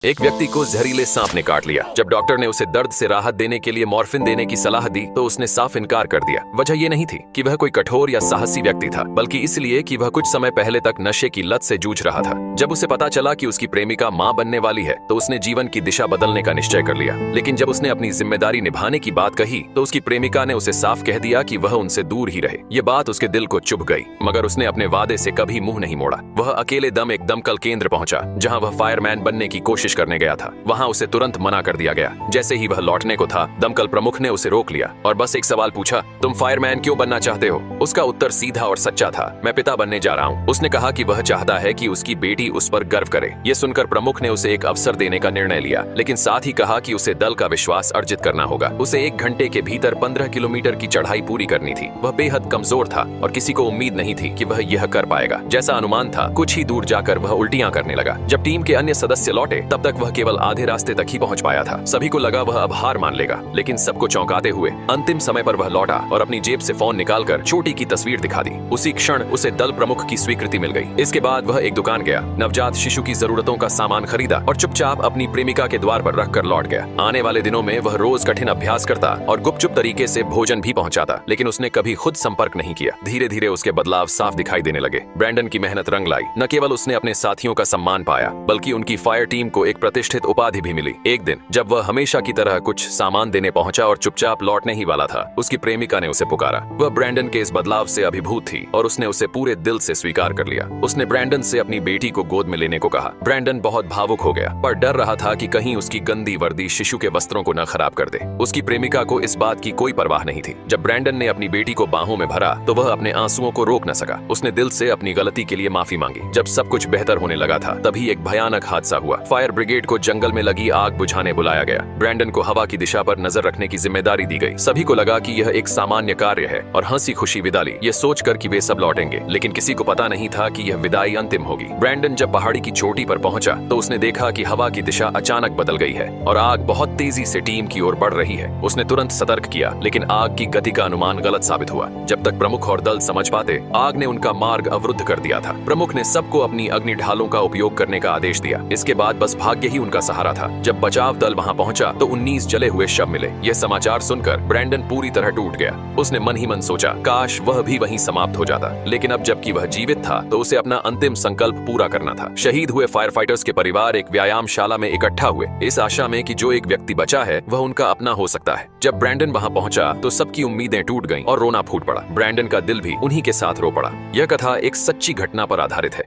एक व्यक्ति को जहरीले सांप ने काट लिया। जब डॉक्टर ने उसे दर्द से राहत देने के लिए मॉर्फिन देने की सलाह दी तो उसने साफ इनकार कर दिया। वजह ये नहीं थी कि वह कोई कठोर या साहसी व्यक्ति था, बल्कि इसलिए कि वह कुछ समय पहले तक नशे की लत से जूझ रहा था। जब उसे पता चला कि उसकी प्रेमिका मां बनने वाली है तो उसने जीवन की दिशा बदलने का निश्चय कर लिया। लेकिन जब उसने अपनी जिम्मेदारी निभाने की बात कही तो उसकी प्रेमिका ने उसे साफ कह दिया कि वह उनसे दूर ही रहे। ये बात उसके दिल को चुभ गई, मगर उसने अपने वादे से कभी मुंह नहीं मोड़ा। वह अकेले दम एक दमकल केंद्र पहुंचा जहां वह फायरमैन बनने की कोशिश करने गया था। वहां उसे तुरंत मना कर दिया गया। जैसे ही वह लौटने को था, दमकल प्रमुख ने उसे रोक लिया और बस एक सवाल पूछा, तुम फायरमैन क्यों बनना चाहते हो? उसका उत्तर सीधा और सच्चा था, मैं पिता बनने जा रहा हूँ। उसने कहा कि वह चाहता है कि उसकी बेटी उस पर गर्व करे। ये सुनकर प्रमुख ने उसे एक अवसर देने का निर्णय लिया, लेकिन साथ ही कहा कि उसे दल का विश्वास अर्जित करना होगा। उसे 1 घंटे के भीतर 15 किलोमीटर की चढ़ाई पूरी करनी थी। वह बेहद कमजोर था और किसी को उम्मीद नहीं थी कि वह यह कर पाएगा। जैसा अनुमान था, कुछ ही दूर जाकर वह उल्टियां करने लगा। जब टीम के अन्य सदस्य लौटे तब तक वह केवल आधे रास्ते तक ही पहुंच पाया था। सभी को लगा वह अब हार मान लेगा, लेकिन सबको चौंकाते हुए अंतिम समय पर वह लौटा और अपनी जेब से फोन निकालकर छोटी की तस्वीर दिखा दी। उसी क्षण उसे दल प्रमुख की स्वीकृति मिल गई। इसके बाद वह एक दुकान गया, नवजात शिशु की जरूरतों का सामान खरीदा और चुपचाप अपनी प्रेमिका के द्वार पर रखकर लौट गया। आने वाले दिनों में वह रोज कठिन अभ्यास करता और गुपचुप तरीके से भोजन भी पहुंचाता, लेकिन उसने कभी खुद संपर्क नहीं किया। धीरे धीरे उसके बदलाव साफ दिखाई देने लगे। ब्रैंडन की मेहनत रंग लाई। न केवल उसने अपने साथियों का सम्मान पाया, बल्कि उनकी फायर टीम को एक प्रतिष्ठित उपाधि भी मिली। एक दिन जब वह हमेशा की तरह कुछ सामान देने पहुंचा और चुपचाप लौटने ही वाला था, उसकी प्रेमिका ने उसे पुकारा। वह ब्रैंडन के इस बदलाव से अभिभूत थी और उसने उसे पूरे दिल से स्वीकार कर लिया। उसने ब्रैंडन से अपनी बेटी को गोद में लेने को कहा। ब्रैंडन बहुत भावुक हो गया, पर डर रहा था कि कहीं उसकी गंदी वर्दी शिशु के वस्त्रों को न खराब कर दे। उसकी प्रेमिका को इस बात की कोई परवाह नहीं थी। जब ब्रैंडन ने अपनी बेटी को बाहों में भरा तो वह अपने आंसुओं को रोक न सका। उसने दिल से अपनी गलती के लिए माफी मांगी। जब सब कुछ बेहतर होने लगा था, तभी एक भयानक हादसा हुआ। फायर ब्रिगेड को जंगल में लगी आग बुझाने बुलाया गया। ब्रैंडन को हवा की दिशा पर नजर रखने की जिम्मेदारी दी गई। सभी को लगा कि यह एक सामान्य कार्य है और हंसी खुशी विदा ली, ये सोचकर कि वे सब लौटेंगे। लेकिन किसी को पता नहीं था कि यह विदाई अंतिम होगी। ब्रैंडन जब पहाड़ी की चोटी पर पहुंचा तो उसने देखा कि हवा की दिशा अचानक बदल गई है और आग बहुत तेजी से टीम की ओर बढ़ रही है। उसने तुरंत सतर्क किया, लेकिन आग की गति का अनुमान गलत साबित हुआ। जब तक प्रमुख और दल समझ पाते, आग ने उनका मार्ग अवरुद्ध कर दिया था। प्रमुख ने सबको अपनी अग्नि ढालों का उपयोग करने का आदेश दिया। इसके बाद बस भाग्य ही उनका सहारा था। जब बचाव दल वहां पहुंचा तो 19 जले हुए शव मिले। यह समाचार सुनकर ब्रैंडन पूरी तरह टूट गया। उसने मन ही मन सोचा, काश वह भी वहीं समाप्त हो जाता। लेकिन अब जबकि वह जीवित था तो उसे अपना अंतिम संकल्प पूरा करना था। शहीद हुए फायर फाइटर्स के परिवार एक व्यायामशाला में इकट्ठा हुए, इस आशा में कि जो एक व्यक्ति बचा है वह उनका अपना हो सकता है। जब ब्रैंडन वहां पहुंचा तो सबकी उम्मीदें टूट गईं और रोना फूट पड़ा। ब्रैंडन का दिल भी उन्हीं के साथ रो पड़ा। यह कथा एक सच्ची घटना पर आधारित है।